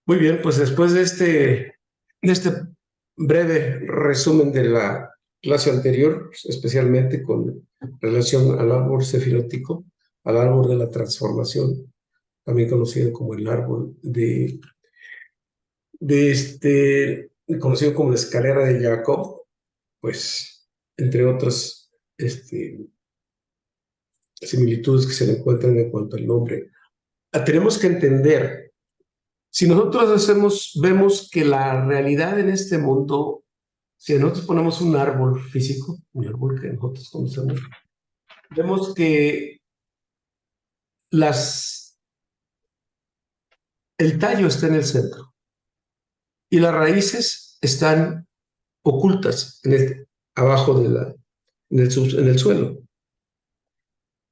Muy bien, pues después de este breve resumen de la clase anterior, especialmente con relación al árbol sefirótico, al árbol de la transformación, también conocido como el árbol conocido como la escalera de Jacob, pues, entre otras similitudes que se le encuentran en cuanto al nombre. Tenemos que entender, si nosotros vemos que la realidad en este mundo, si nosotros ponemos un árbol físico, un árbol que nosotros conocemos, vemos que el tallo está en el centro y las raíces están ocultas abajo en el suelo.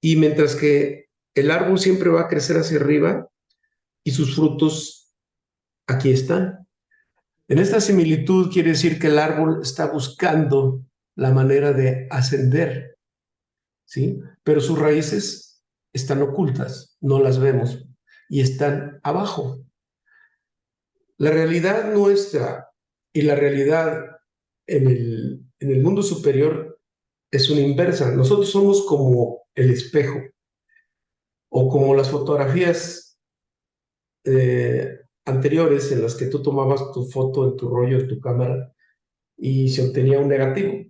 Y mientras que el árbol siempre va a crecer hacia arriba y sus frutos aquí están. En esta similitud quiere decir que el árbol está buscando la manera de ascender, ¿sí? Pero sus raíces están ocultas, no las vemos, y están abajo. La realidad nuestra y la realidad en el mundo superior es una inversa. Nosotros somos como el espejo o como las fotografías anteriores en las que tú tomabas tu foto en tu rollo, en tu cámara, y se obtenía un negativo.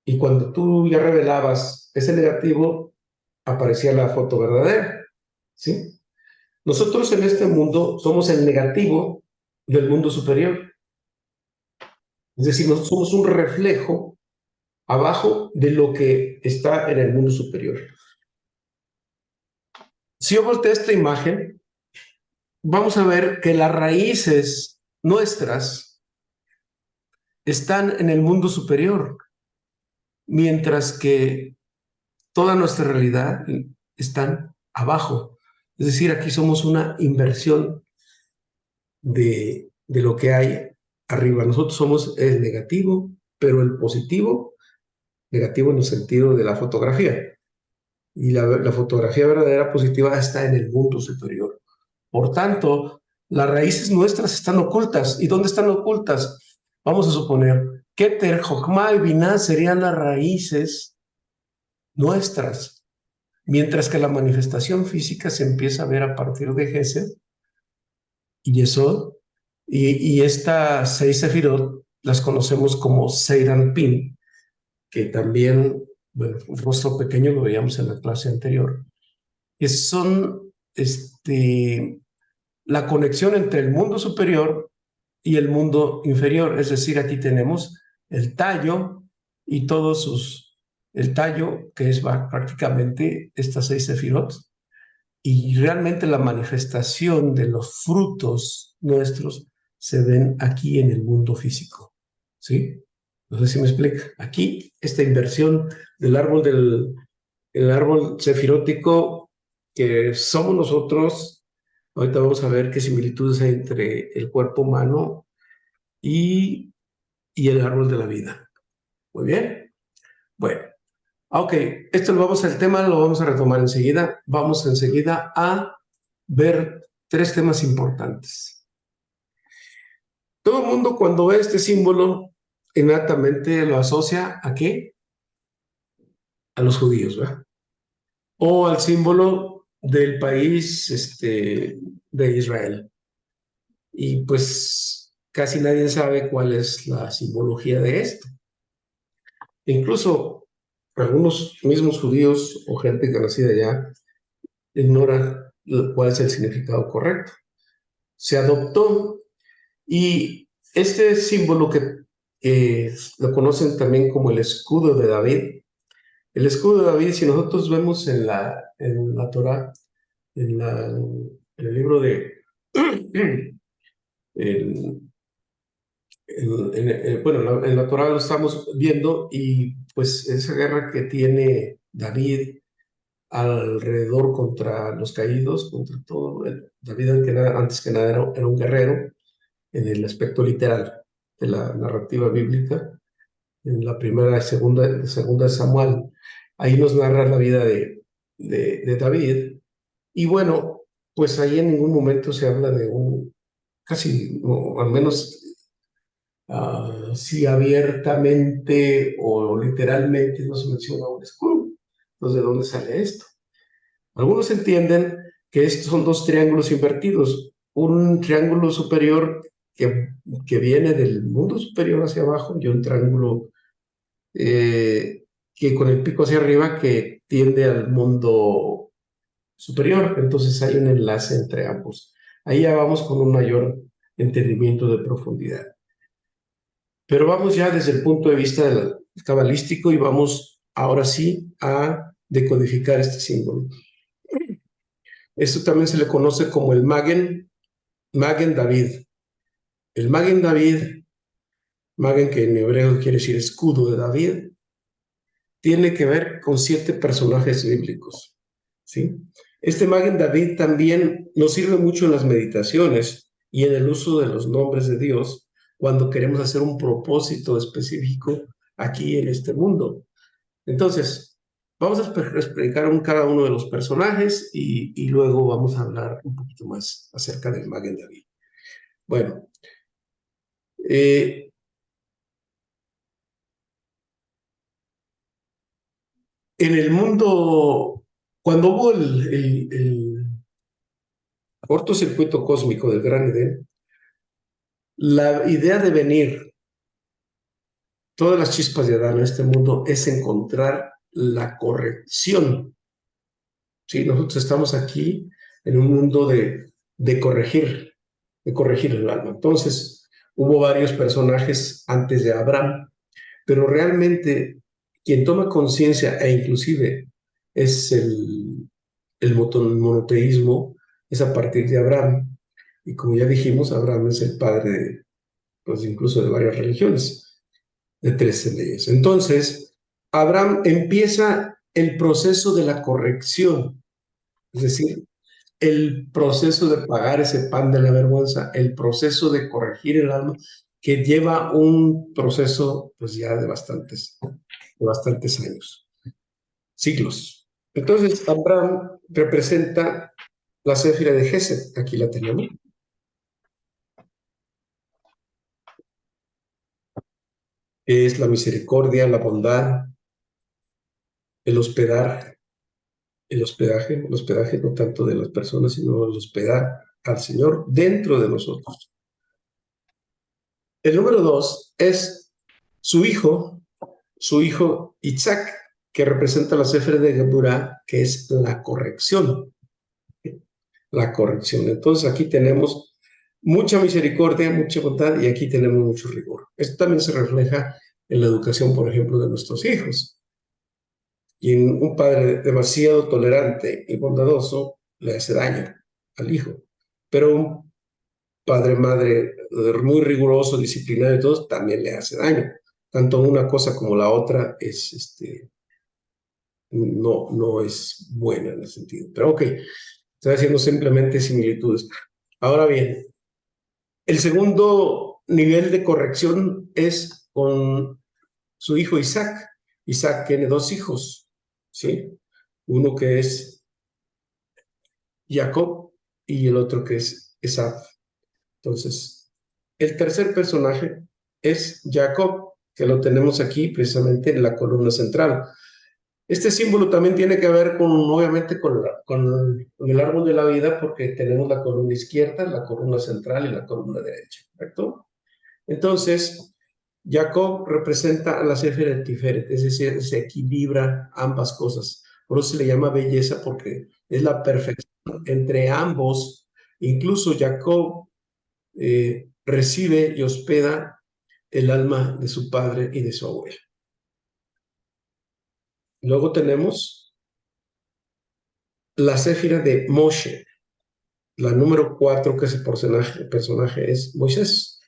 Y cuando tú ya revelabas ese negativo, aparecía la foto verdadera, ¿sí? Nosotros en este mundo somos el negativo del mundo superior. Es decir, nosotros somos un reflejo abajo de lo que está en el mundo superior. Si yo volteo esta imagen, vamos a ver que las raíces nuestras están en el mundo superior, mientras que toda nuestra realidad está abajo. Es decir, aquí somos una inversión de lo que hay arriba. Nosotros somos el negativo, pero el positivo, negativo en el sentido de la fotografía. Y la fotografía verdadera positiva está en el mundo superior. Por tanto, las raíces nuestras están ocultas. ¿Y dónde están ocultas? Vamos a suponer, Keter, Jochma y Binah serían las raíces nuestras, mientras que la manifestación física se empieza a ver a partir de Gesed y Yesod, y estas 6 sefirot las conocemos como Seiranpin, que también, bueno, un rostro pequeño lo veíamos en la clase anterior, que son la conexión entre el mundo superior y el mundo inferior. Es decir, aquí tenemos el tallo y el tallo, que es prácticamente estas 6 sefirot, y realmente la manifestación de los frutos nuestros se ven aquí en el mundo físico, ¿sí? No sé si me explica. Aquí, esta inversión del árbol el árbol sefirótico que somos nosotros. Ahorita vamos a ver qué similitudes hay entre el cuerpo humano y el árbol de la vida. Muy bien. Bueno, ok, el tema lo vamos a retomar enseguida. Vamos enseguida a ver 3 temas importantes. Todo el mundo cuando ve este símbolo inmediatamente lo asocia ¿a qué? A los judíos, ¿verdad? O al símbolo del país de Israel. Y pues casi nadie sabe cuál es la simbología de esto. Incluso algunos mismos judíos o gente que nació allá ignoran cuál es el significado correcto. Se adoptó y este símbolo que lo conocen también como el escudo de David. El escudo de David, si nosotros vemos en la Torá, en el libro de bueno, en la Torá lo estamos viendo y pues esa guerra que tiene David alrededor contra los caídos, contra todo. David antes que nada era un guerrero en el aspecto literal de la narrativa bíblica. en la primera y segunda de Samuel. Ahí nos narra la vida de David. Y bueno, pues ahí en ningún momento se habla de casi, o al menos si abiertamente o literalmente no se menciona un escudo. Entonces, ¿de dónde sale esto? Algunos entienden que estos son dos triángulos invertidos. Un triángulo superior que viene del mundo superior hacia abajo y un triángulo que con el pico hacia arriba que tiende al mundo superior. Entonces hay un enlace entre ambos. Ahí ya vamos con un mayor entendimiento de profundidad. Pero vamos ya desde el punto de vista cabalístico y vamos ahora sí a decodificar este símbolo. Esto también se le conoce como el Magen David. El Magen David, Magen que en hebreo quiere decir escudo de David, tiene que ver con 7 personajes bíblicos, ¿sí? Este Magen David también nos sirve mucho en las meditaciones y en el uso de los nombres de Dios cuando queremos hacer un propósito específico aquí en este mundo. Entonces, vamos a explicar cada uno de los personajes y luego vamos a hablar un poquito más acerca del Magen David. Bueno, en el mundo, cuando hubo el cortocircuito cósmico del Gran Edén, la idea de venir todas las chispas de Adán a este mundo es encontrar la corrección. ¿Sí? Nosotros estamos aquí en un mundo de corregir el alma. Entonces, hubo varios personajes antes de Abraham, pero realmente quien toma conciencia e inclusive es el monoteísmo, es a partir de Abraham. Y como ya dijimos, Abraham es el padre, pues incluso de varias religiones, de 13 leyes. Entonces, Abraham empieza el proceso de la corrección, es decir, el proceso de pagar ese pan de la vergüenza, el proceso de corregir el alma, que lleva un proceso pues ya de bastantes años, siglos. Entonces, Abraham representa la céfira de Gesed, aquí la tenemos. Es la misericordia, la bondad, el hospedar, el hospedaje no tanto de las personas, sino el hospedar al Señor dentro de nosotros. El número 2 es su hijo Isaac, que representa la céfira de Geburah, que es la corrección. La corrección. Entonces aquí tenemos mucha misericordia, mucha bondad y aquí tenemos mucho rigor. Esto también se refleja en la educación, por ejemplo, de nuestros hijos. Y en un padre demasiado tolerante y bondadoso le hace daño al hijo. Pero un padre-madre muy riguroso, disciplinado y todo, también le hace daño. Tanto una cosa como la otra es, no es buena en ese sentido. Pero ok, estoy haciendo simplemente similitudes. Ahora bien, el segundo nivel de corrección es con su hijo Isaac. Isaac tiene 2 hijos, ¿sí? Uno que es Jacob y el otro que es Esaf. Entonces, el tercer personaje es Jacob, que lo tenemos aquí precisamente en la columna central. Este símbolo también tiene que ver obviamente, con el árbol de la vida, porque tenemos la columna izquierda, la columna central y la columna derecha, ¿correcto? Entonces, Jacob representa a la céfira de Tiferet, es decir, se equilibra ambas cosas. Por eso se le llama belleza, porque es la perfección entre ambos. Incluso Jacob recibe y hospeda el alma de su padre y de su abuelo. Luego tenemos la céfira de Moshe. La número 4, que es el personaje es Moisés.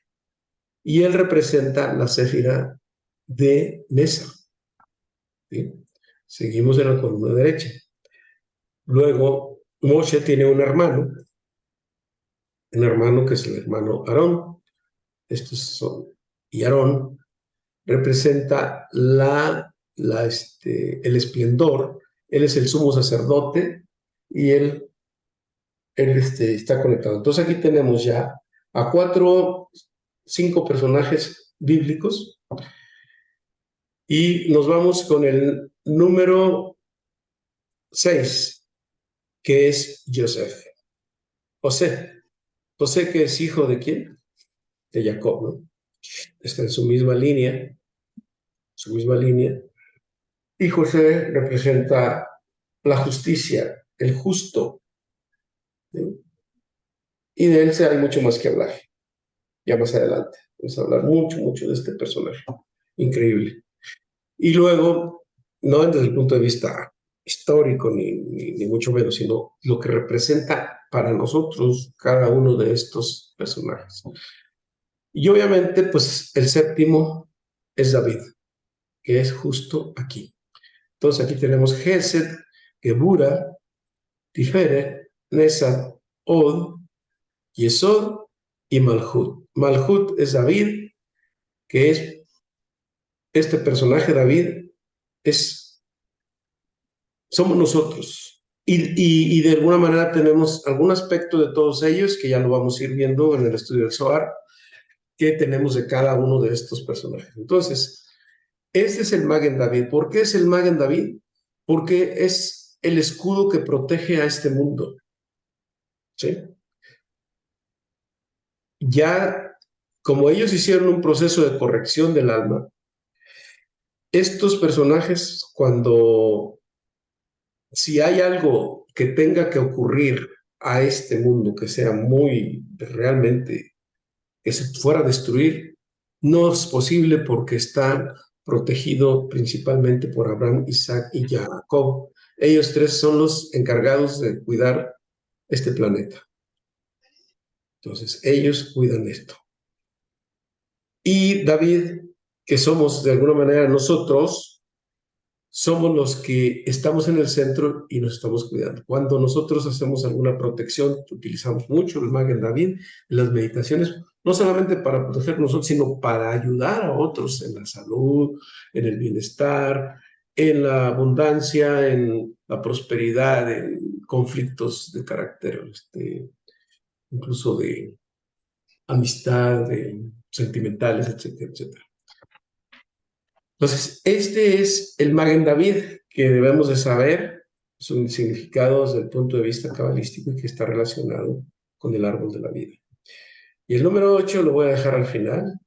Y él representa la céfira de Nesa. ¿Sí? Seguimos en la columna derecha. Luego, Moshe tiene un hermano que es el hermano Aarón. Estos son, y Aarón representa el esplendor. Él es el sumo sacerdote y él está conectado. Entonces aquí tenemos ya a 5 personajes bíblicos y nos vamos con el número 6, que es Joseph. José. José, que es hijo de ¿quién? De Jacob, ¿no? Está en su misma línea, su misma línea. Y José representa la justicia, el justo, ¿sí? Y de él hay mucho más que hablar, ya más adelante. Vamos a hablar mucho, mucho de este personaje. Increíble. Y luego, no desde el punto de vista histórico, ni mucho menos, sino lo que representa para nosotros cada uno de estos personajes. Y obviamente, pues el séptimo es David, que es justo aquí. Entonces aquí tenemos Gesed, Gebura, Tiferet, Nesar, Od, Yesod y Malhut. Malhut es David, que es este personaje David, somos nosotros. Y de alguna manera tenemos algún aspecto de todos ellos, que ya lo vamos a ir viendo en el estudio del Zohar, que tenemos de cada uno de estos personajes. Entonces, este es el Magen David. ¿Por qué es el Magen David? Porque es el escudo que protege a este mundo. ¿Sí? Ya, como ellos hicieron un proceso de corrección del alma, estos personajes, si hay algo que tenga que ocurrir a este mundo que sea muy realmente, que se fuera a destruir, no es posible porque está protegido principalmente por Abraham, Isaac y Jacob. Ellos tres son los encargados de cuidar este planeta. Entonces, ellos cuidan esto. Y David, que somos de alguna manera nosotros, somos los que estamos en el centro y nos estamos cuidando. Cuando nosotros hacemos alguna protección, utilizamos mucho el Magen David en las meditaciones, no solamente para proteger nosotros, sino para ayudar a otros en la salud, en el bienestar, en la abundancia, en la prosperidad, en conflictos de carácter, incluso de amistad, de sentimentales, etcétera, etcétera. Entonces, este es el Magen David que debemos de saber sus significados desde el punto de vista cabalístico y que está relacionado con el árbol de la vida. Y el número 8 lo voy a dejar al final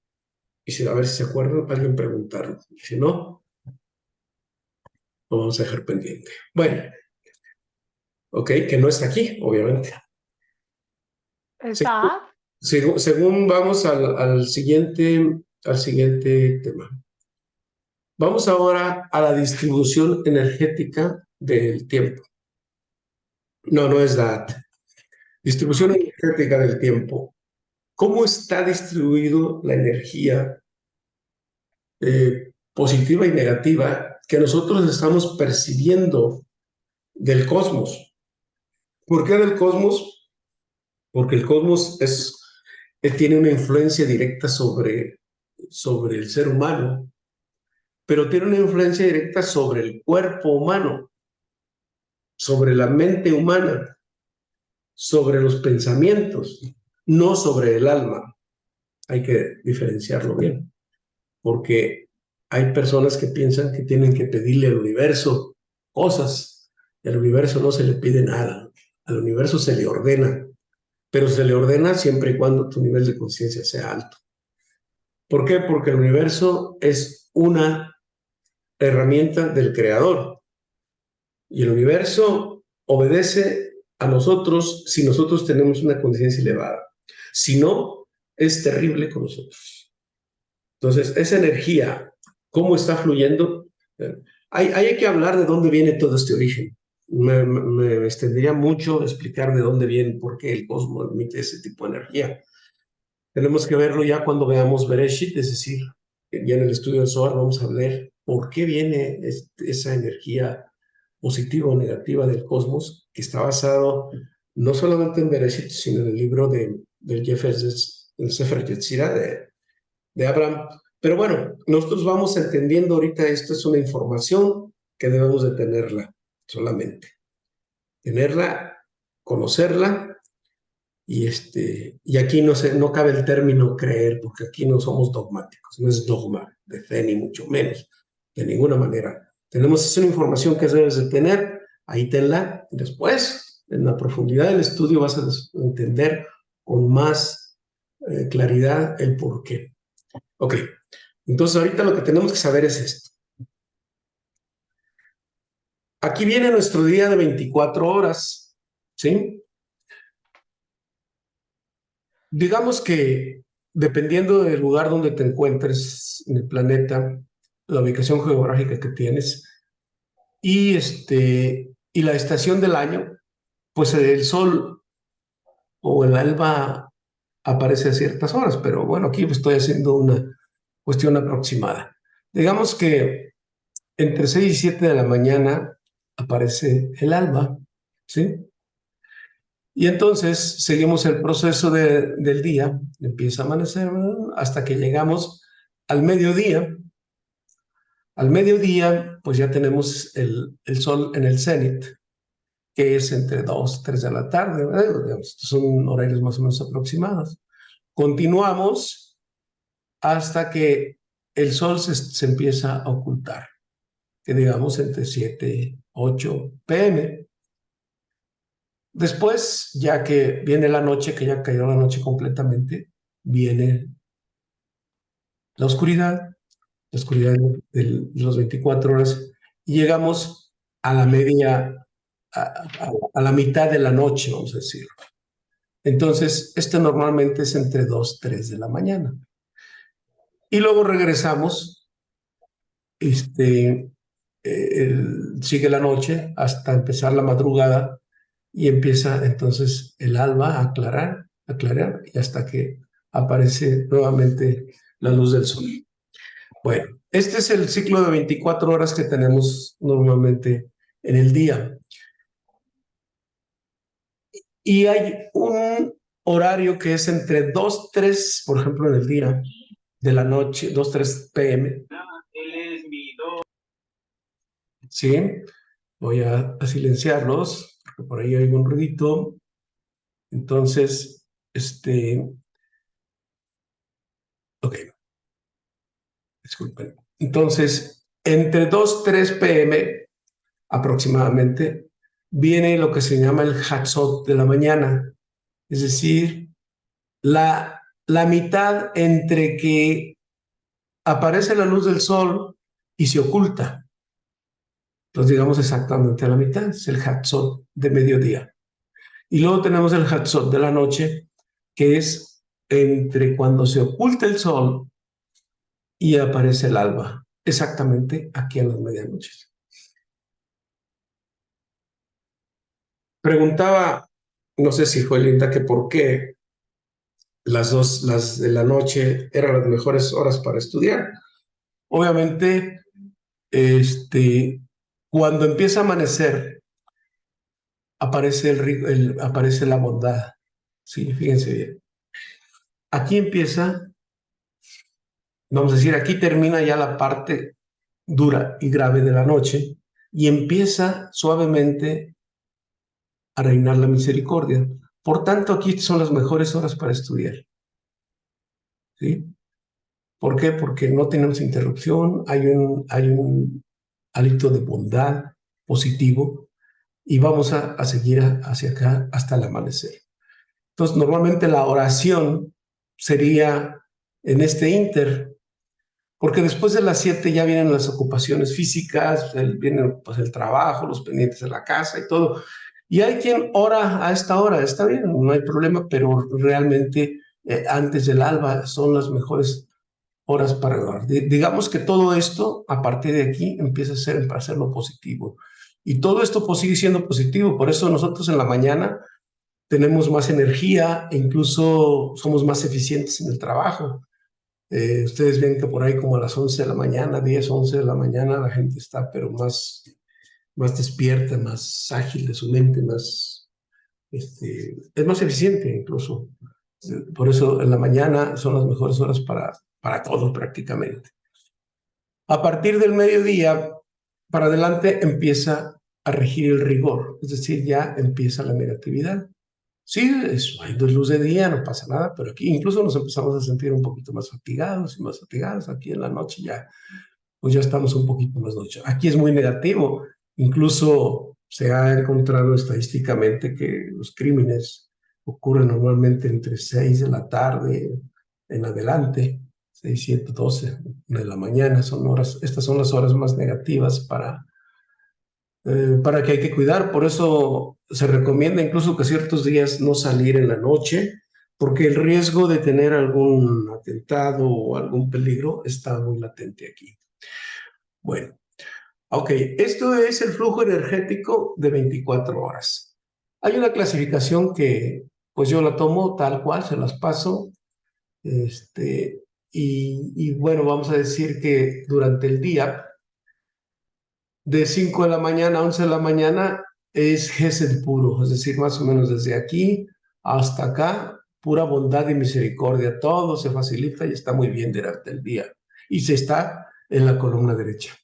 y a ver si se acuerdan, alguien preguntarlo. Si no, lo vamos a dejar pendiente. Bueno, ok, que no está aquí, obviamente. ¿Está? Según vamos al siguiente tema. Vamos ahora a la distribución energética del tiempo. No es la distribución energética del tiempo. ¿Cómo está distribuido la energía positiva y negativa que nosotros estamos percibiendo del cosmos? ¿Por qué del cosmos? Porque el cosmos tiene una influencia directa sobre el ser humano, pero tiene una influencia directa sobre el cuerpo humano, sobre la mente humana, sobre los pensamientos, no sobre el alma. Hay que diferenciarlo bien, porque hay personas que piensan que tienen que pedirle al universo cosas, y al universo no se le pide nada, al universo se le ordena, pero se le ordena siempre y cuando tu nivel de conciencia sea alto. ¿Por qué? Porque el universo es una herramienta del creador, y el universo obedece a nosotros si nosotros tenemos una conciencia elevada. Si no, es terrible con nosotros. Entonces, esa energía, ¿cómo está fluyendo? Hay que hablar de dónde viene todo este origen. Me extendería mucho explicar de dónde viene, por qué el cosmos emite ese tipo de energía. Tenemos que verlo ya cuando veamos Bereshit, es decir, ya en el estudio del Zohar vamos a ver por qué viene esa energía positiva o negativa del cosmos, que está basado no solamente en Bereshit, sino en el libro del Sefer Yetzirah de Abraham, Pero bueno, nosotros vamos entendiendo ahorita, esto es una información que debemos de tenerla solamente. Tenerla, conocerla, y aquí no cabe el término creer, porque aquí no somos dogmáticos, no es dogma de fe, ni mucho menos, de ninguna manera. Tenemos una información que debes de tener, ahí tenla, y después, en la profundidad del estudio, vas a entender con más claridad el por qué. Ok, entonces ahorita lo que tenemos que saber es esto. Aquí viene nuestro día de 24 horas, ¿sí? Digamos que dependiendo del lugar donde te encuentres en el planeta, la ubicación geográfica que tienes y la estación del año, pues el sol o el alba aparece a ciertas horas, pero bueno, aquí estoy haciendo una cuestión aproximada. Digamos que entre 6 y 7 de la mañana aparece el alba, ¿sí? Y entonces seguimos el proceso del día, empieza a amanecer hasta que llegamos al mediodía. Al mediodía, pues ya tenemos el sol en el cenit, que es entre 2 3 de la tarde, ¿verdad? Estos son horarios más o menos aproximados. Continuamos hasta que el sol se empieza a ocultar, que digamos entre 7 8 p.m. Después, ya que viene la noche, que ya cayó la noche completamente, viene la oscuridad de las 24 horas, y llegamos a la media, a la mitad de la noche, vamos a decir. Entonces, esto normalmente es entre 2 3 de la mañana. Y luego regresamos, sigue la noche hasta empezar la madrugada y empieza entonces el alba a aclarar y hasta que aparece nuevamente la luz del sol. Bueno, este es el ciclo de 24 horas que tenemos normalmente en el día. Y hay un horario que es entre 2 3, por ejemplo, en el día de la noche, 2 3 p.m. ¿Sí? Voy a silenciarlos, porque por ahí hay un ruidito. Entonces, ok, disculpen. Entonces, entre 2 3 p.m. aproximadamente, viene lo que se llama el Hatzot de la mañana, es decir, la mitad entre que aparece la luz del sol y se oculta. Entonces, digamos exactamente a la mitad, es el Hatzot de mediodía. Y luego tenemos el Hatzot de la noche, que es entre cuando se oculta el sol y aparece el alba, exactamente aquí a las medianoches. Preguntaba, no sé si fue Linda, que por qué las de la noche eran las mejores horas para estudiar. Obviamente, cuando empieza a amanecer, aparece la bondad. Sí, fíjense bien. Aquí empieza, vamos a decir, aquí termina ya la parte dura y grave de la noche y empieza suavemente a reinar la misericordia. Por tanto, aquí son las mejores horas para estudiar. ¿Sí? ¿Por qué? Porque no tenemos interrupción, hay un hálito de bondad positivo y vamos a seguir hacia acá hasta el amanecer. Entonces, normalmente la oración sería en este inter, porque después de las 7 ya vienen las ocupaciones físicas, viene pues, el trabajo, los pendientes de la casa y todo. Y hay quien ora a esta hora, está bien, no hay problema, pero realmente antes del alba son las mejores horas para orar. Digamos que todo esto, a partir de aquí, empieza a ser lo positivo. Y todo esto pues, sigue siendo positivo, por eso nosotros en la mañana tenemos más energía e incluso somos más eficientes en el trabajo. Ustedes ven que por ahí como a las 11 de la mañana, 10, 11 de la mañana, la gente está pero más despierta, más ágil de su mente, es más eficiente incluso. Por eso en la mañana son las mejores horas para todo prácticamente. A partir del mediodía para adelante empieza a regir el rigor, es decir, ya empieza la negatividad. Sí, hay luz de día, no pasa nada, pero aquí incluso nos empezamos a sentir un poquito más fatigados y más fatigados. Aquí en la noche ya, pues ya estamos un poquito más noche. Aquí es muy negativo. Incluso se ha encontrado estadísticamente que los crímenes ocurren normalmente entre 6 de la tarde en adelante, 6, 7, 12 de la mañana. Son horas, estas son las horas más negativas para que hay que cuidar. Por eso se recomienda incluso que ciertos días no salir en la noche, porque el riesgo de tener algún atentado o algún peligro está muy latente aquí. Bueno, ok, esto es el flujo energético de 24 horas. Hay una clasificación que pues yo la tomo tal cual, se las paso, y bueno, vamos a decir que durante el día, de 5 de la mañana a 11 de la mañana, es Gesed puro, es decir, más o menos desde aquí hasta acá, pura bondad y misericordia, todo se facilita y está muy bien durante el día. Y se está en la columna derecha.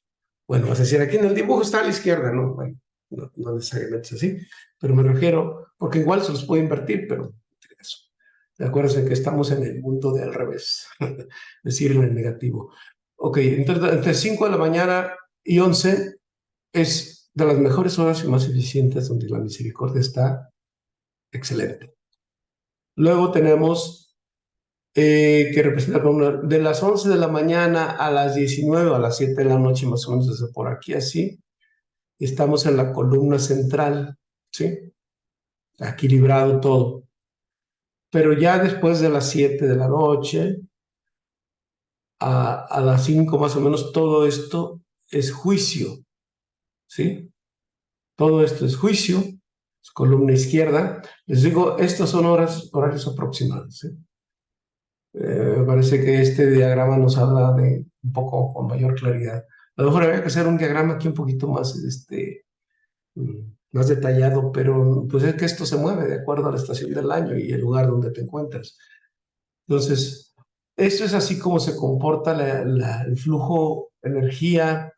Bueno, es decir, aquí en el dibujo está a la izquierda, ¿no? Bueno, no necesariamente es así, pero me refiero, porque igual se los puede invertir, pero eso. Acuérdense que estamos en el mundo de al revés, es decir, en el negativo. Ok, entonces entre 5 de la mañana y 11 es de las mejores horas y más eficientes donde la misericordia está excelente. Luego tenemos que representa de las 11 de la mañana a las 19 o a las 7 de la noche, más o menos desde por aquí así, estamos en la columna central, ¿sí? Equilibrado todo. Pero ya después de las 7 de la noche a las 5 más o menos, todo esto es juicio, ¿sí? Todo esto es juicio, es columna izquierda. Les digo, estos son horarios aproximados, ¿sí? Me parece que este diagrama nos habla de un poco con mayor claridad. A lo mejor había que hacer un diagrama aquí un poquito más, más detallado, pero pues es que esto se mueve de acuerdo a la estación del año y el lugar donde te encuentras. Entonces, esto es así como se comporta el flujo energía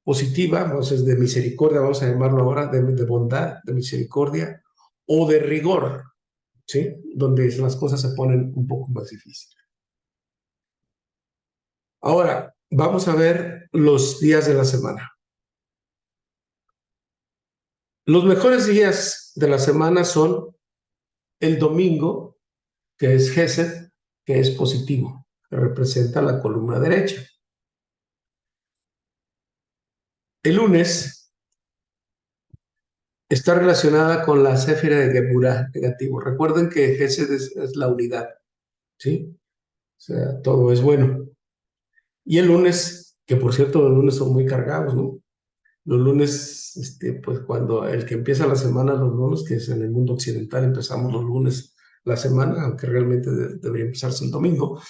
positiva, entonces de misericordia, vamos a llamarlo ahora, de bondad, de misericordia o de rigor, ¿sí? Donde las cosas se ponen un poco más difíciles. Ahora, vamos a ver los días de la semana. Los mejores días de la semana son el domingo, que es Gesed, que es positivo, que representa la columna derecha. El lunes está relacionada con la céfira de Geburah, negativo. Recuerden que Gesed es la unidad, ¿sí? O sea, todo es bueno. Y el lunes, que por cierto los lunes son muy cargados, ¿no? Los lunes, pues cuando el que empieza la semana, los lunes, que es en el mundo occidental, empezamos los lunes la semana, aunque realmente debería empezarse el domingo.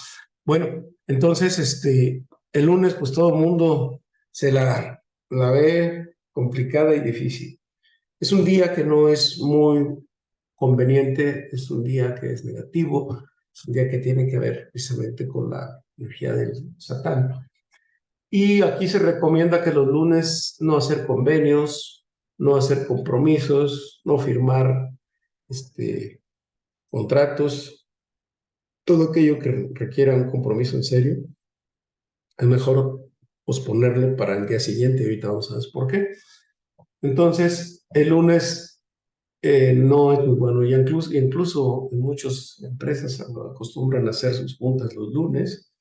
Bueno, entonces, el lunes, pues todo el mundo se la ve complicada y difícil. Es un día que no es muy conveniente, es un día que es negativo, es un día que tiene que ver precisamente con la energía del Satán. Y aquí se recomienda que los lunes no hacer convenios, no hacer compromisos, no firmar contratos, todo aquello que requiera un compromiso en serio, es mejor posponerlo para el día siguiente. Ahorita vamos a ver por qué. Entonces, el lunes no es muy bueno. Y incluso en muchas empresas acostumbran a hacer sus juntas los lunes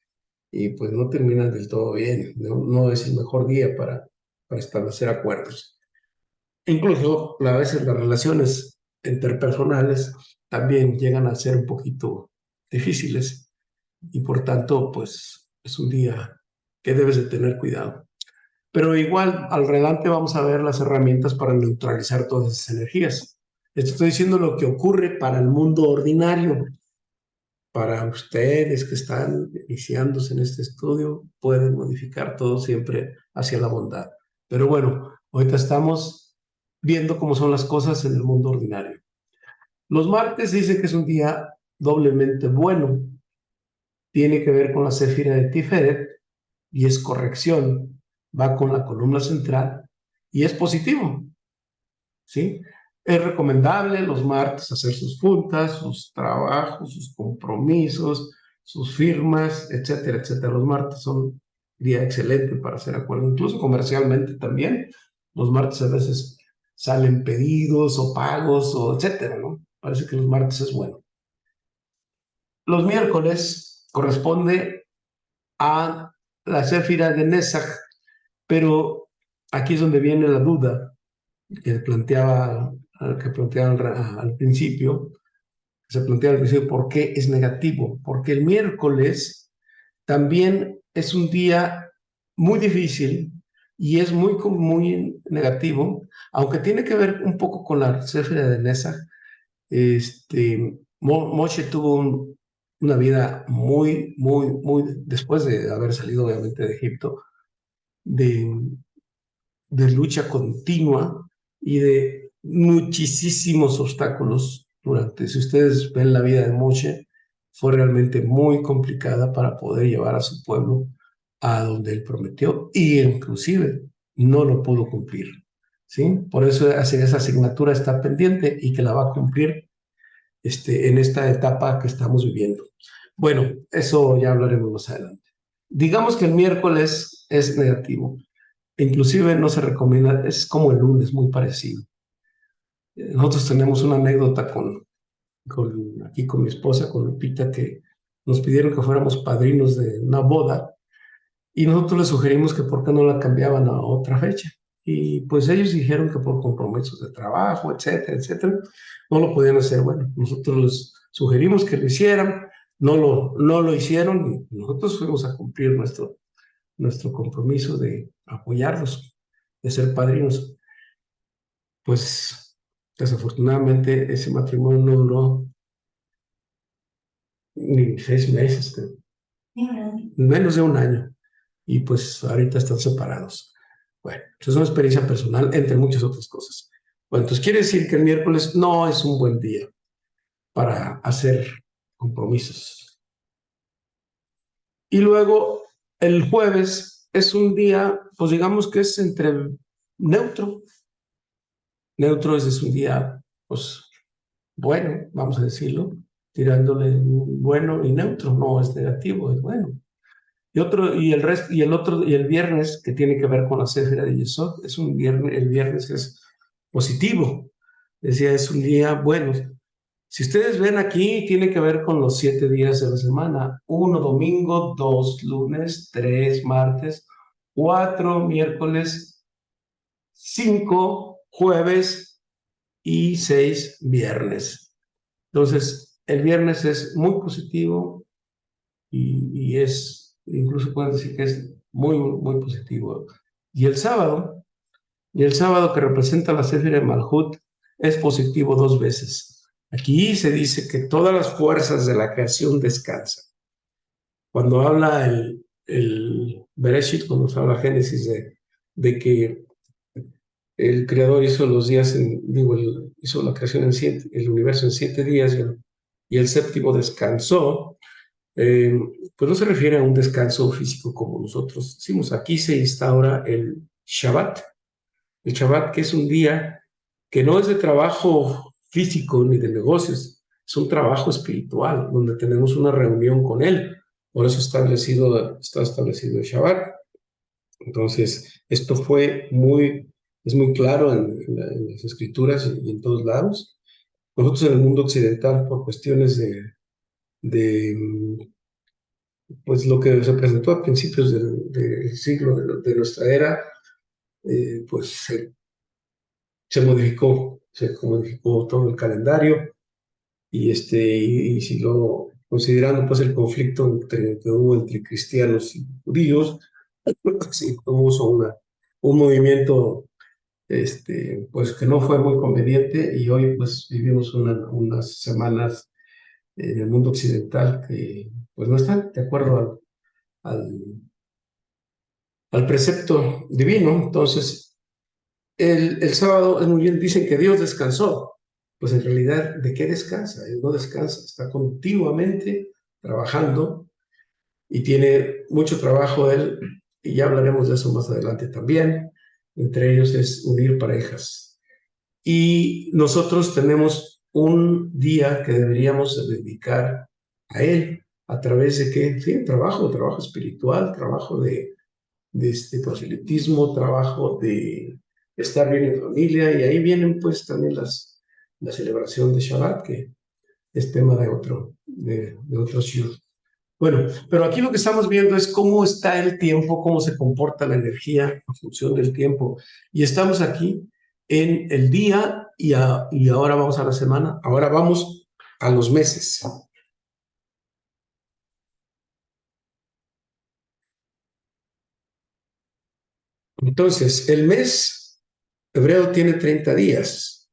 y pues no terminan del todo bien. No es el mejor día para establecer acuerdos. Incluso a veces las relaciones interpersonales también llegan a ser un poquito difíciles y por tanto pues es un día que debes de tener cuidado. Pero igual al relante vamos a ver las herramientas para neutralizar todas esas energías. Esto estoy diciendo lo que ocurre para el mundo ordinario. Para ustedes que están iniciándose en este estudio, pueden modificar todo siempre hacia la bondad. Pero bueno, ahorita estamos viendo cómo son las cosas en el mundo ordinario. Los martes dicen que es un día doblemente bueno. tiene que ver con la Séfira de Tiferet y es corrección, va con la columna central y es positivo, ¿sí? Es recomendable los martes hacer sus juntas, sus trabajos, sus compromisos, sus firmas, etcétera, etcétera. Los martes son día excelente para hacer acuerdos, incluso comercialmente también. Los martes a veces salen pedidos o pagos o etcétera, ¿no? Parece que los martes es bueno. Los miércoles corresponde a la Séfira de Nesach, pero aquí es donde viene la duda que planteaba al principio, se plantea al principio por qué es negativo, porque el miércoles también es un día muy difícil y es muy negativo, aunque tiene que ver un poco con la Séfira de Nesach. Moshe tuvo una vida muy, después de haber salido obviamente de Egipto, de, de lucha continua y de muchísimos obstáculos durante, si ustedes ven la vida de Moshe, fue realmente muy complicada para poder llevar a su pueblo a donde él prometió y inclusive no lo pudo cumplir, ¿sí? Por eso esa asignatura está pendiente y que la va a cumplir en esta etapa que estamos viviendo. Bueno, eso ya hablaremos más adelante. Digamos que el miércoles es negativo. Inclusive no se recomienda, es como el lunes, muy parecido. Nosotros tenemos una anécdota aquí con mi esposa, con Lupita, que nos pidieron que fuéramos padrinos de una boda y nosotros les sugerimos que por qué no la cambiaban a otra fecha. Y pues ellos dijeron que por compromisos de trabajo, etcétera, etcétera, no lo podían hacer. Bueno, nosotros les sugerimos que lo hicieran, no lo hicieron y nosotros fuimos a cumplir nuestro compromiso de apoyarlos, de ser padrinos. Pues desafortunadamente ese matrimonio no duró ni 6 meses, menos de un año, y pues ahorita están separados. Bueno, eso es una experiencia personal, entre muchas otras cosas. Bueno, entonces quiere decir que el miércoles no es un buen día para hacer compromisos. Y luego el jueves es un día, pues digamos que es entre neutro. Neutro es un día, pues bueno, vamos a decirlo, tirándole un bueno y neutro, no es negativo, es bueno. Y el viernes, que tiene que ver con la Séfira de Yesod, es un viernes, el viernes es positivo, decía, es un día bueno. Si ustedes ven aquí, tiene que ver con los 7 días de la semana: 1 domingo, 2 lunes, 3 martes, 4 miércoles, 5 jueves y 6 viernes. Entonces, el viernes es muy positivo incluso pueden decir que es muy positivo. Y el sábado, que representa la Séfira de Malhut, es positivo 2 veces. Aquí se dice que todas las fuerzas de la creación descansan. Cuando habla el Bereshit, cuando se habla Génesis de que el Creador hizo los días, hizo la creación el universo en 7 días y el séptimo descansó. Pues no se refiere a un descanso físico como nosotros decimos. Aquí se instaura el Shabbat que es un día que no es de trabajo físico ni de negocios, es un trabajo espiritual, donde tenemos una reunión con Él. Por eso está establecido el Shabbat. Entonces, esto es muy claro en las escrituras y en todos lados. Nosotros en el mundo occidental, por cuestiones de pues lo que se presentó a principios del siglo de nuestra era, pues se modificó todo el calendario y si lo considerando pues el conflicto que hubo entre cristianos y judíos, sí, hubo un movimiento pues que no fue muy conveniente y hoy pues vivimos unas semanas en el mundo occidental que pues no están de acuerdo al, al precepto divino. Entonces, el sábado es muy bien, dicen que Dios descansó. Pues en realidad, ¿de qué descansa? Él no descansa, está continuamente trabajando y tiene mucho trabajo él, y ya hablaremos de eso más adelante también. Entre ellos es unir parejas. Y nosotros tenemos un día que deberíamos dedicar a él, a través de qué, sí, trabajo espiritual, trabajo de este proselitismo, trabajo de estar bien en familia, y ahí vienen pues también la celebración de Shabbat, que es tema de otro shiur. Bueno, pero aquí lo que estamos viendo es cómo está el tiempo, cómo se comporta la energía en función del tiempo. Y estamos aquí en el día y ahora vamos a la semana, ahora vamos a los meses. Entonces, el mes hebreo tiene 30 días.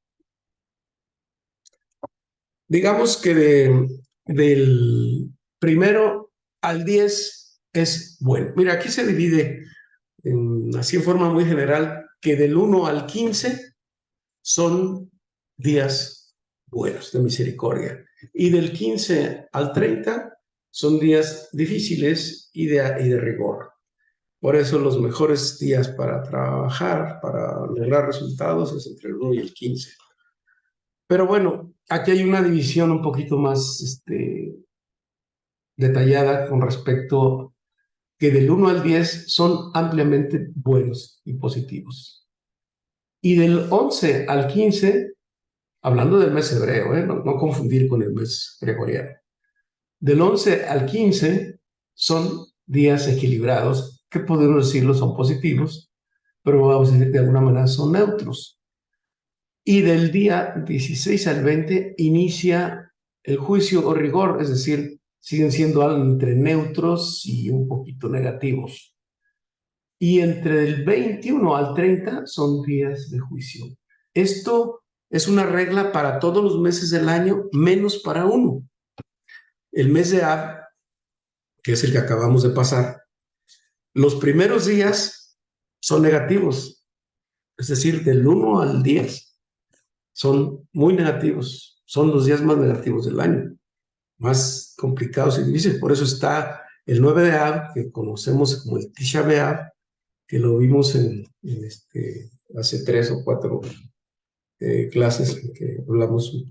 Digamos que del primero al 10 es bueno. Mira, aquí se divide así en forma muy general, que del 1 al 15 son días buenos de misericordia. Y del 15 al 30 son días difíciles y de rigor. Por eso los mejores días para trabajar, para lograr resultados, es entre el 1 y el 15. Pero bueno, aquí hay una división un poquito más detallada con respecto que del 1 al 10 son ampliamente buenos y positivos. Y del 11 al 15, hablando del mes hebreo, no confundir con el mes gregoriano, del 11 al 15 son días equilibrados, que podemos decirlo son positivos, pero vamos a decir de alguna manera son neutros. Y del día 16 al 20 inicia el juicio o rigor, es decir, siguen siendo algo entre neutros y un poquito negativos. Y entre el 21 al 30 son días de juicio. Esto es una regla para todos los meses del año, menos para uno. El mes de Ab, que es el que acabamos de pasar, los primeros días son negativos, es decir, del 1 al 10 son muy negativos, son los días más negativos del año, más complicados y difíciles. Por eso está el 9 de Ab, que conocemos como el Tisha B'Av, que lo vimos hace 3 o 4 clases en que hablamos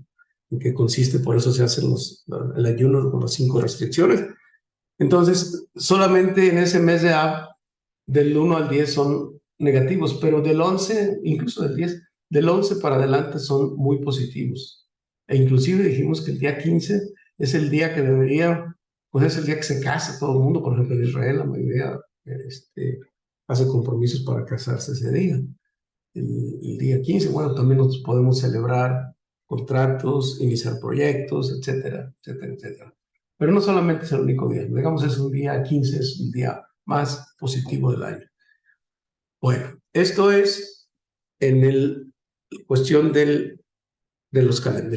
en qué consiste, por eso se hacen el ayuno con las 5 restricciones. Entonces, solamente en ese mes de Ab, del 1 al 10 son negativos, pero del 11, incluso del 11 para adelante son muy positivos. E inclusive dijimos que el día 15 es el día que debería, pues es el día que se casa todo el mundo, por ejemplo, en Israel la mayoría hace compromisos para casarse ese día. El día 15, bueno, también nos podemos celebrar contratos, iniciar proyectos, etcétera, etcétera, etcétera. Pero no solamente es el único día, digamos es un día 15, es un día más positivo del año. Bueno, esto es en el cuestión del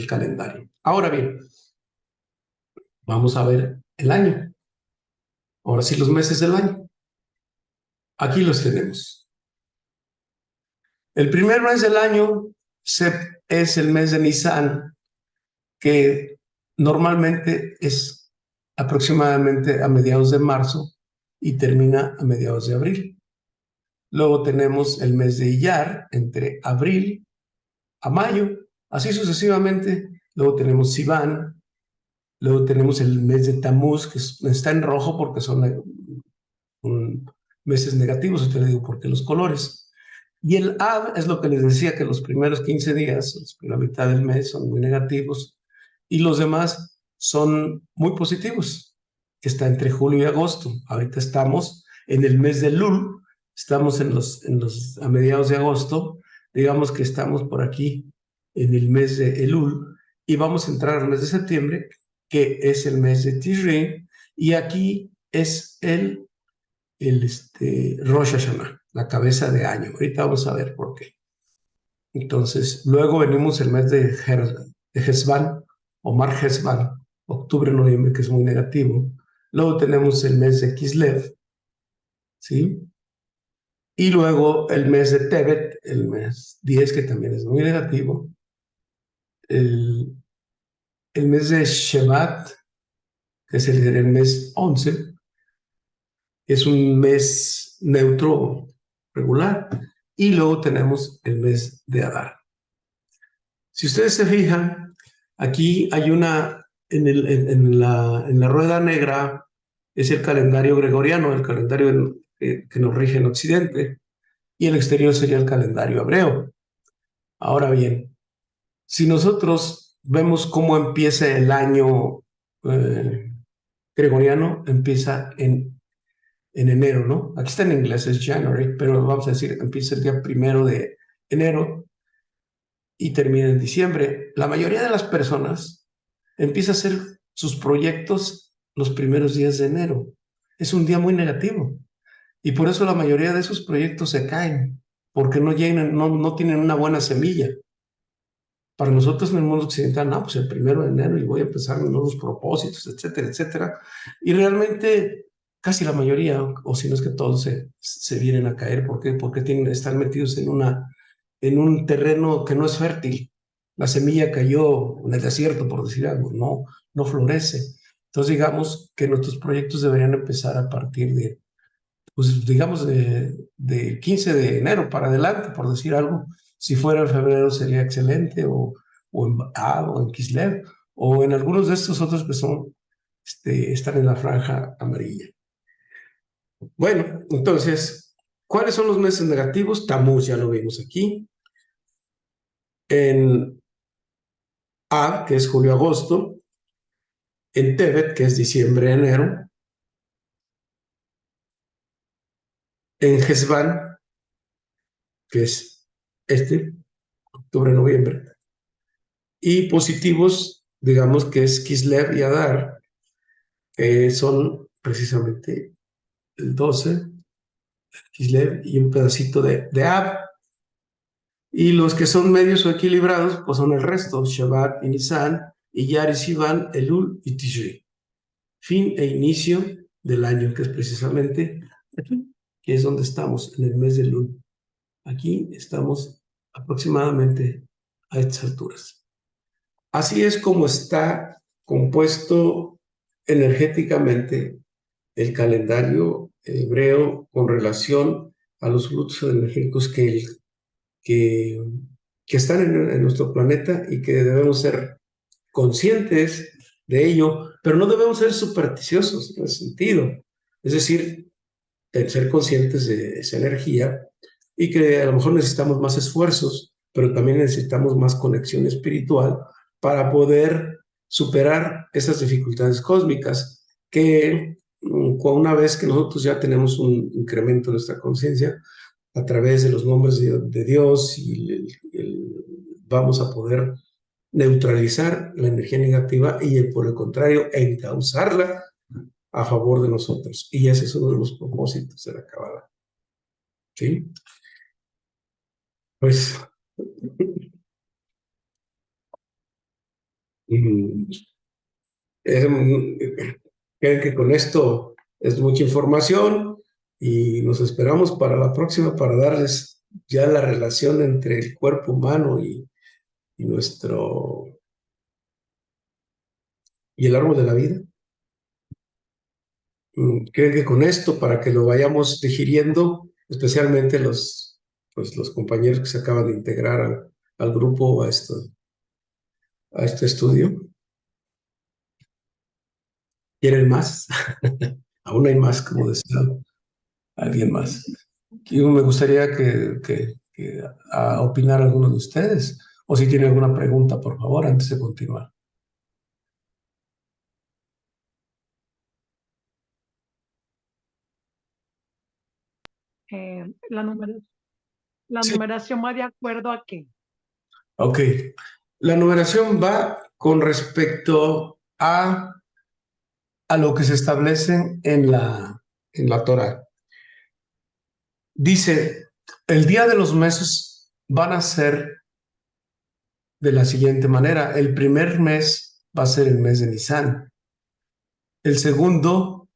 calendario. Ahora bien, vamos a ver el año. Ahora sí, los meses del año. Aquí los tenemos. El primer mes del año es el mes de Nisan, que normalmente es aproximadamente a mediados de marzo y termina a mediados de abril. Luego tenemos el mes de Iyar, entre abril a mayo, así sucesivamente. Luego tenemos Sivan, luego tenemos el mes de Tamuz, que está en rojo porque son meses negativos, te digo porque los colores. Y el Av es lo que les decía, que los primeros 15 días, la mitad del mes, son muy negativos y los demás son muy positivos, que está entre julio y agosto. Ahorita estamos en el mes de Lul, estamos a mediados de agosto, digamos que estamos por aquí en el mes de Elul y vamos a entrar al mes de septiembre, que es el mes de Tishri, y aquí es el Rosh Hashanah, la cabeza de año. Ahorita vamos a ver por qué. Entonces, luego venimos el mes de Hesban, o Mar Hesban, octubre, noviembre, que es muy negativo. Luego tenemos el mes de Kislev, ¿sí? Y luego el mes de Tebet, el mes 10, que también es muy negativo. El mes de Shevat, que es el mes 11. es un mes neutro regular, y luego tenemos el mes de Adar. Si ustedes se fijan, aquí hay una, en la rueda negra, es el calendario gregoriano, el calendario que nos rige en Occidente, y el exterior sería el calendario hebreo. Ahora bien, si nosotros vemos cómo empieza el año gregoriano, empieza en enero, ¿no? Aquí está en inglés, es January, pero vamos a decir, empieza el día 1 de enero y termina en diciembre. La mayoría de las personas empieza a hacer sus proyectos los primeros días de enero. Es un día muy negativo y por eso la mayoría de esos proyectos se caen, porque no tienen una buena semilla. Para nosotros en el mundo occidental, no, pues el 1 de enero y voy a empezar nuevos propósitos, etcétera, etcétera. Y realmente casi la mayoría, o si no es que todos, se vienen a caer. ¿Por qué? Porque están metidos en un terreno que no es fértil. La semilla cayó en el desierto, por decir algo, no florece. Entonces digamos que nuestros proyectos deberían empezar a partir de, pues digamos, de 15 de enero para adelante, por decir algo. Si fuera en febrero sería excelente, o en Ab, o en Kislev, o en algunos de estos otros que son, están en la franja amarilla. Bueno, entonces, ¿cuáles son los meses negativos? Tamuz, ya lo vimos aquí. En Ab, que es julio-agosto. En Tebet, que es diciembre-enero. En Hesban, que es octubre-noviembre. Y positivos, digamos que es Kislev y Adar, que son precisamente el 12, Kislev y un pedacito de Ab. Y los que son medios o equilibrados, pues son el resto, Shabbat y Nisan, Iyar y Sivan, Elul y Tishri. Fin e inicio del año, que es precisamente aquí, que es donde estamos, en el mes de Elul. Aquí estamos aproximadamente a estas alturas. Así es como está compuesto energéticamente el calendario hebreo con relación a los fluxos energéticos que están en nuestro planeta, y que debemos ser conscientes de ello, pero no debemos ser supersticiosos en ese sentido. Es decir, ser conscientes de esa energía, y que a lo mejor necesitamos más esfuerzos, pero también necesitamos más conexión espiritual para poder superar esas dificultades cósmicas que, una vez que nosotros ya tenemos un incremento en nuestra conciencia a través de los nombres de Dios, y vamos a poder neutralizar la energía negativa y, por el contrario, encauzarla a favor de nosotros. Y ese es uno de los propósitos de la Cábala. ¿Sí? Pues, creo que con esto es mucha información, y nos esperamos para la próxima para darles ya la relación entre el cuerpo humano y el árbol de la vida. Creo que con esto, para que lo vayamos digiriendo, especialmente pues los compañeros que se acaban de integrar al grupo, a este estudio. ¿Quieren más? Aún hay más, como decía alguien más. Y me gustaría que opinar alguno de ustedes, o si tienen alguna pregunta, por favor, antes de continuar. La Sí, numeración va de acuerdo a qué. ok. La numeración va con respecto a lo que se establece en la Torah. Dice, el día de los meses van a ser de la siguiente manera. El primer mes va a ser el mes de Nisan. El segundo,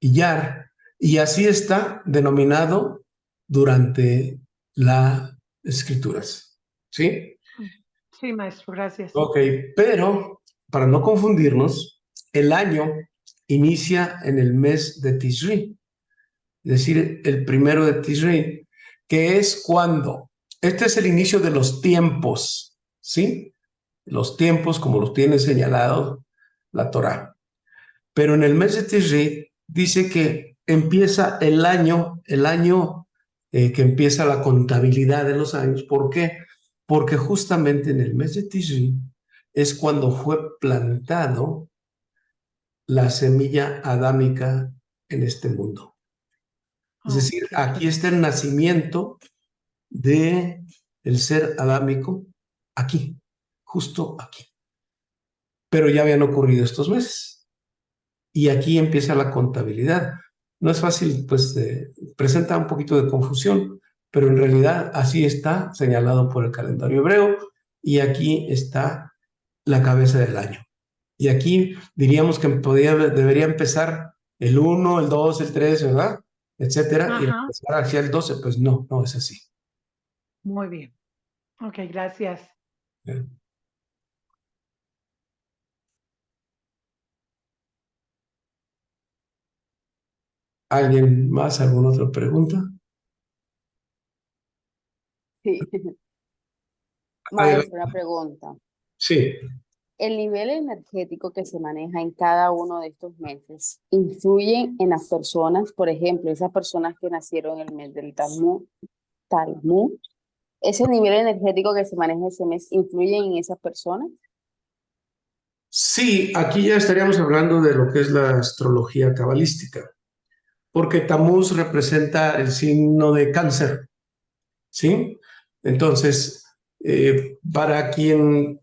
Iyar. Y así está denominado durante las escrituras. ¿Sí? Sí, maestro, gracias. Ok, pero para no confundirnos, el año inicia en el mes de Tishri, es decir, el 1 de Tishri, que es cuando, este es el inicio de los tiempos, ¿sí? Los tiempos como los tiene señalado la Torá. Pero en el mes de Tishri dice que empieza el año que empieza la contabilidad de los años. ¿Por qué? Porque justamente en el mes de Tishri es cuando fue plantado la semilla adámica en este mundo. Es decir, Ok. aquí está el nacimiento de el ser adámico, aquí, justo aquí. Pero ya habían ocurrido estos meses. Y aquí empieza la contabilidad. No es fácil, pues presenta un poquito de confusión, pero en realidad así está señalado por el calendario hebreo y aquí está la cabeza del año. Y aquí diríamos que debería empezar el 1, el 2, el 3, ¿verdad? Etcétera, y Ajá, empezar hacia el 12. Pues no, no es así. muy bien. Ok, gracias. ¿Alguien más? ¿Alguna otra pregunta? Sí. Adelante. Maestro, una pregunta. Sí. ¿El nivel energético que se maneja en cada uno de estos meses influye en las personas? Por ejemplo, esas personas que nacieron en el mes del Talmud, ¿ese nivel energético que se maneja ese mes influye en esas personas? Sí, aquí ya estaríamos hablando de lo que es la astrología cabalística, porque Tamuz representa el signo de Cáncer, ¿sí? Entonces, para quien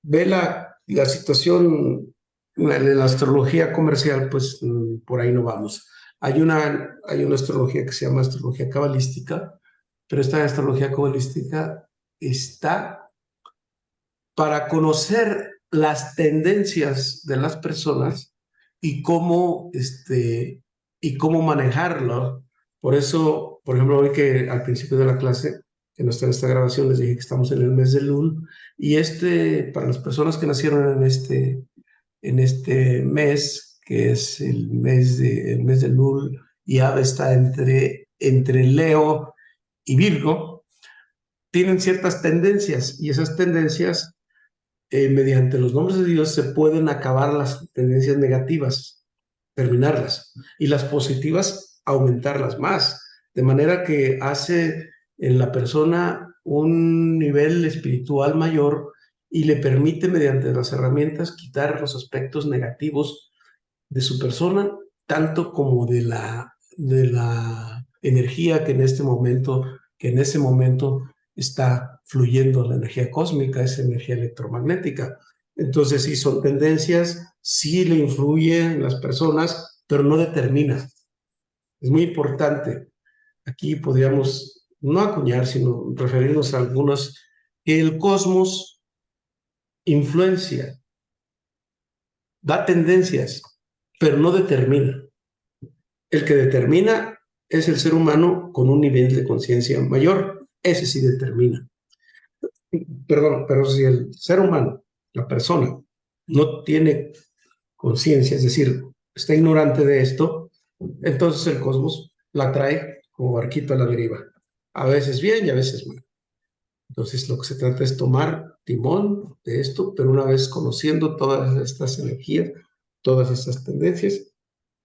ve la situación de la astrología comercial, pues por ahí no vamos. Hay una astrología que se llama astrología cabalística, pero esta astrología cabalística está para conocer las tendencias de las personas y cómo manejarlo. Por eso, por ejemplo, hoy que al principio de la clase, que no está en esta grabación, les dije que estamos en el mes de Lul, y para las personas que nacieron en este mes, que es el mes de Lul, y Ave está entre Leo y Virgo, tienen ciertas tendencias, y esas tendencias mediante los nombres de Dios se pueden acabar las tendencias negativas, terminarlas, y las positivas aumentarlas más, de manera que hace en la persona un nivel espiritual mayor y le permite mediante las herramientas quitar los aspectos negativos de su persona, tanto como de la energía que en ese momento está fluyendo, la energía cósmica, esa energía electromagnética. Entonces, sí, son tendencias, sí le influyen en las personas, pero no determina. Es muy importante. Aquí podríamos no acuñar, sino referirnos a algunos, que el cosmos influencia, da tendencias, pero no determina. El que determina es el ser humano con un nivel de conciencia mayor. Ese sí determina. Perdón, pero si el ser humano, la persona, no tiene conciencia, es decir, está ignorante de esto, entonces el cosmos la trae como barquito a la deriva. A veces bien y a veces mal. Entonces lo que se trata es tomar timón de esto, pero una vez conociendo todas estas energías, todas estas tendencias,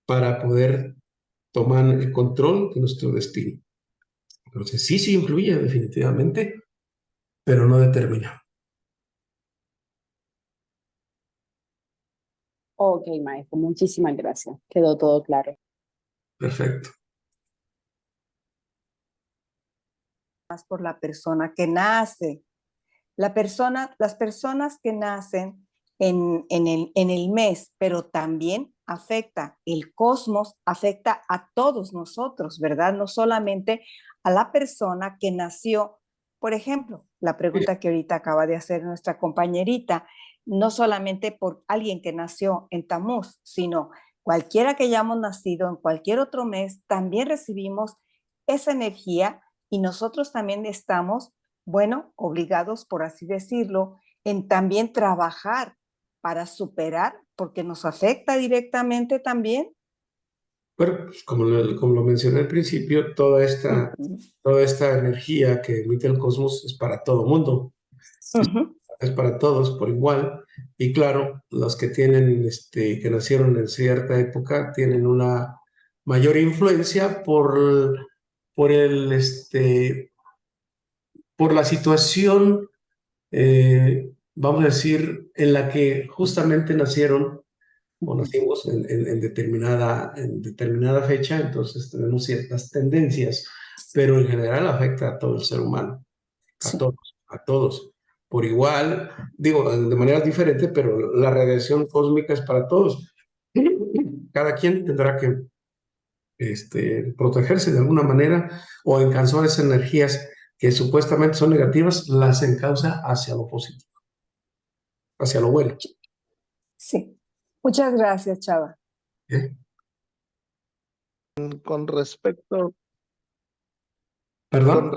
para poder tomar el control de nuestro destino. Entonces sí, sí influye definitivamente, pero no determina. Ok, maestro, muchísimas gracias. Quedó todo claro. Perfecto. Más por la persona que nace. Las personas que nacen en el mes, pero también afecta el cosmos, afecta a todos nosotros, ¿verdad? No solamente a la persona que nació. Por ejemplo, la pregunta que ahorita acaba de hacer nuestra compañerita, no solamente por alguien que nació en Tamuz, sino cualquiera que hayamos nacido en cualquier otro mes, también recibimos esa energía y nosotros también estamos, bueno, obligados, por así decirlo, en también trabajar para superar, porque nos afecta directamente también. Bueno, pues como lo mencioné al principio, toda esta energía que emite el cosmos es para todo mundo, Ujú. es para todos por igual. Y claro, los que que nacieron en cierta época tienen una mayor influencia por por la situación, vamos a decir, en la que justamente nacieron o nacimos en determinada fecha, entonces tenemos ciertas tendencias, pero en general afecta a todo el ser humano, Sí. a todos, por igual, digo, de maneras diferentes, pero la radiación cósmica es para todos. Cada quien tendrá que protegerse de alguna manera o encauzar esas energías que supuestamente son negativas, las encausa hacia lo positivo, hacia lo bueno. Sí. Muchas gracias, Chava. ¿Eh? Con respecto, ¿Perdón?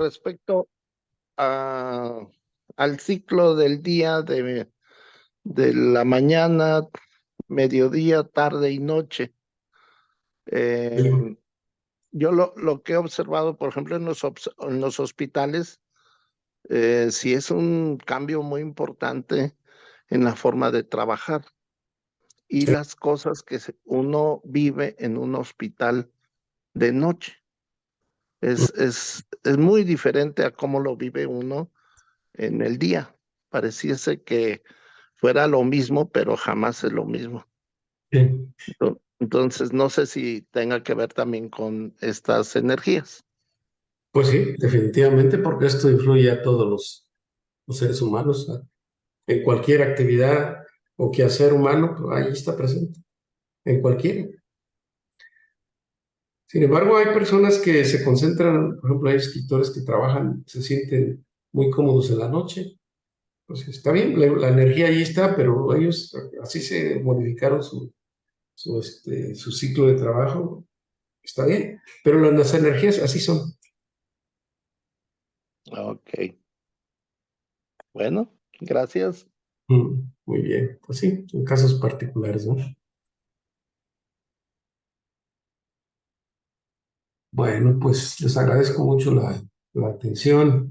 al ciclo del día de la mañana, mediodía, tarde y noche. Yo lo que he observado, por ejemplo, en los hospitales, sí es un cambio muy importante en la forma de trabajar y Sí. las cosas que uno vive en un hospital de noche. Es muy diferente a cómo lo vive uno en el día. Pareciese que fuera lo mismo, pero jamás es lo mismo. Sí. Entonces, no sé si tenga que ver también con estas energías. Pues sí, definitivamente, porque esto influye a todos los seres humanos, ¿no? En cualquier actividad o quehacer humano, pues ahí está presente, en cualquiera. Sin embargo, hay personas que se concentran, por ejemplo, hay escritores que trabajan, se sienten muy cómodos en la noche. Pues está bien, la energía ahí está, pero ellos así se modificaron su ciclo de trabajo, está bien, pero las energías así son. Ok. Bueno, gracias. Muy bien, pues sí, en casos particulares, ¿no? Bueno, pues les agradezco mucho la atención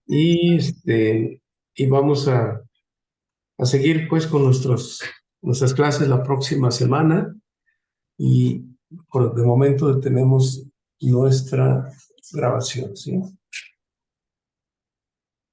y, y vamos a seguir pues con nuestras clases la próxima semana y de momento detenemos nuestra grabación, ¿sí?